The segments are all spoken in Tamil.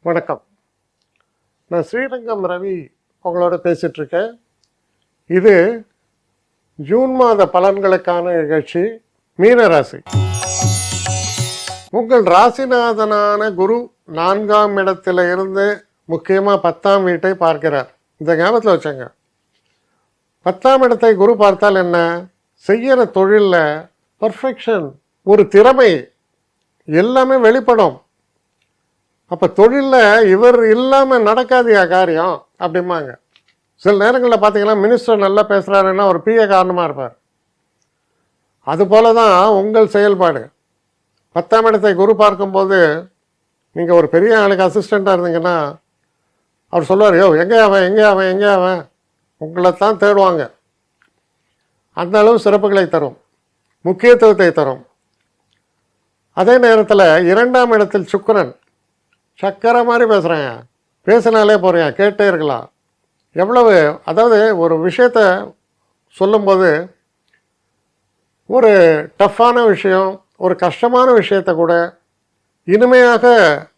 வணக்கம். நான் ஸ்ரீரங்கம் ரவி உங்களோட பேசிகிட்ருக்கேன். இது ஜூன் மாத பலன்களுக்கான நிகழ்ச்சி. மீனராசி. உங்கள் ராசிநாதனான குரு 4ஆம் இடத்துல இருந்து முக்கியமாக 10ஆம் வீட்டை பார்க்கிறார். இந்த ஞாபகத்தில் வச்சுங்க. 10ஆம் இடத்தை குரு பார்த்தால் என்ன? செய்கிற தொழிலில் பர்ஃபெக்ஷன், ஒரு திறமை எல்லாமே வெளிப்படும். அப்போ தொழிலில் இவர் இல்லாமல் நடக்காதியா காரியம் அப்படிம்பாங்க. சில நேரங்களில் பார்த்தீங்கன்னா மினிஸ்டர் நல்லா பேசுகிறாருன்னா ஒரு பிஏ காரணமாக இருப்பார். அதுபோல தான் உங்கள் செயல்பாடு. 10ஆம் இடத்தை குரு பார்க்கும்போது நீங்கள் ஒரு பெரிய ஆளுக்கு அசிஸ்டண்ட்டாக இருந்தீங்கன்னா அவர் சொல்லுவார், யோ எங்கே அவன் உங்களை தான் தேடுவாங்க. அந்த அளவு சிறப்புகளை தரும், முக்கியத்துவத்தை தரும். அதே நேரத்தில் 2ஆம் இடத்தில் சுக்கிரன். சக்கரை மாதிரி பேசுகிறேன், பேசினாலே போகிறேன், கேட்டே இருக்கலாம். எவ்வளவு, அதாவது ஒரு விஷயத்த சொல்லும்போது ஒரு டஃப்பான விஷயம், ஒரு கஷ்டமான விஷயத்த கூட இனிமையாக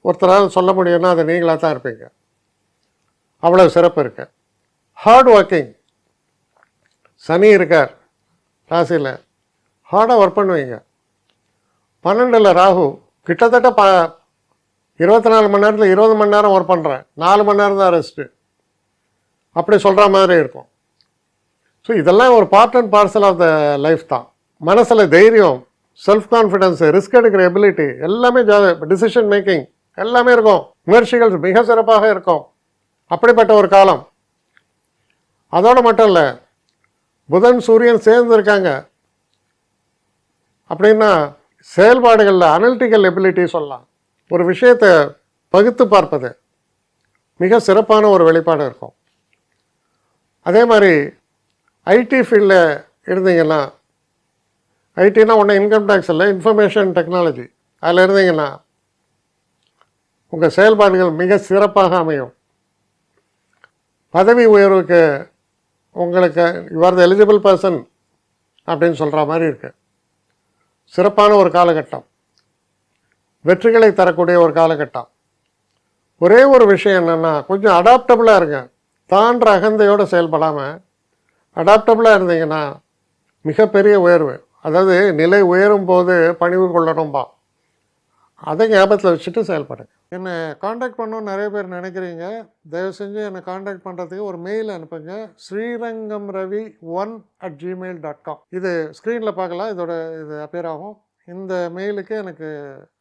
ஒருத்தரால் சொல்ல முடியும்னா அது நீங்களாக தான் இருப்பீங்க. அவ்வளோ சிறப்பு இருக்கு. Hard working. சனி இருக்கார் ராசியில், ஹார்டாக ஒர்க் பண்ணுவீங்க. 12ல் ராகு. கிட்டத்தட்ட 24 மணி நேரத்தில் 20 மணி நேரம் ஒர்க் பண்ணுறேன், 4 மணி நேரம் தான் ரெஸ்ட்டு, அப்படி சொல்கிற மாதிரி இருக்கும். ஸோ இதெல்லாம் ஒரு part and parcel of the life தான். மனசில் தைரியம், செல்ஃப் கான்ஃபிடென்ஸு, ரிஸ்க் எடுக்கிற எபிலிட்டி எல்லாமே, டிசிஷன் மேக்கிங் எல்லாமே இருக்கும். முயற்சிகள் மிக சிறப்பாக இருக்கும். அப்படிப்பட்ட ஒரு காலம். அதோடு மட்டும் இல்லை, புதன் சூரியன் சேர்ந்துருக்காங்க அப்படின்னா செயல்பாடுகளில் அனலிட்டிக்கல் எபிலிட்டி சொல்லலாம். ஒரு விஷயத்தை பகுத்து பார்ப்பது மிக சிறப்பான ஒரு வெளிப்பாடு இருக்கும். அதே மாதிரி ஐடி ஃபீல்டில் இருந்தீங்கன்னா, ஐடினா ஒன்று இன்கம் டேக்ஸ் இல்லை, இன்ஃபர்மேஷன் டெக்னாலஜி, அதில் இருந்தீங்கன்னா உங்கள் செயல்பாடுகள் மிக சிறப்பாக அமையும். பதவி உயர்வுக்கு உங்களுக்கு யுவர் த எலிஜிபிள் பர்சன் அப்படின்னு சொல்கிற மாதிரி இருக்கு. சிறப்பான ஒரு காலகட்டம், வெற்றிகளை தரக்கூடிய ஒரு காலகட்டம். ஒரே ஒரு விஷயம் என்னென்னா, கொஞ்சம் அடாப்டபுளாக இருங்க. தான்ற அகந்தையோடு செயல்படாமல் அடாப்டபுளாக இருந்தீங்கன்னா மிகப்பெரிய உயர்வு. அதாவது நிலை உயரும் போது பணிவு கொள்ளணும்பா, அதை ஞாபகத்தில் வச்சுட்டு செயல்படுங்க. என்னை காண்டாக்ட் பண்ணணும்னு நிறைய பேர் நினைக்கிறீங்க. தயவு செஞ்சு என்னை காண்டாக்ட் பண்ணுறதுக்கு ஒரு மெயில் அனுப்புங்க. srirangamravi1@gmail.com. இது ஸ்க்ரீனில் பார்க்கலாம், இது அப்பியர் ஆகும். இந்த மெயிலுக்கு எனக்கு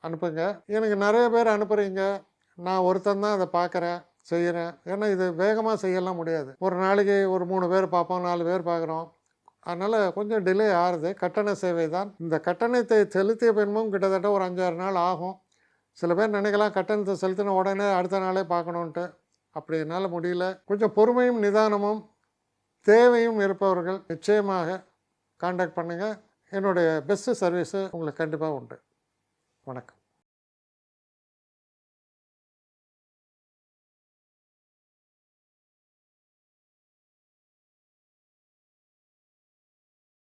அனுப்புங்க. எனக்கு நிறைய பேர் அனுப்புகிறீங்க, நான் ஒருத்தன் தான் அதை பார்க்குறேன், செய்கிறேன். ஏன்னா இது வேகமாக செய்யலாம் முடியாது. ஒரு நாளைக்கு ஒரு 3 பேர் பார்ப்போம், 4 பேர் பார்க்குறோம். அதனால் கொஞ்சம் டிலே ஆகுது. கட்டண சேவை தான். இந்த கட்டணத்தை செலுத்திய பின்பும் கிட்டத்தட்ட ஒரு 5-6 நாள் ஆகும். சில பேர் நினைக்கலாம் கட்டணத்தை செலுத்தின உடனே அடுத்த நாளே பார்க்கணுன்ட்டு. அப்படி என்னால் முடியல. கொஞ்சம் பொறுமையும் நிதானமும் தேவையும் இருப்பவர்கள் நிச்சயமாக காண்டாக்ட் பண்ணுங்கள். என்னுடைய பெஸ்ட்டு சர்வீஸு உங்களுக்கு கண்டிப்பாக உண்டு. வணக்கம்.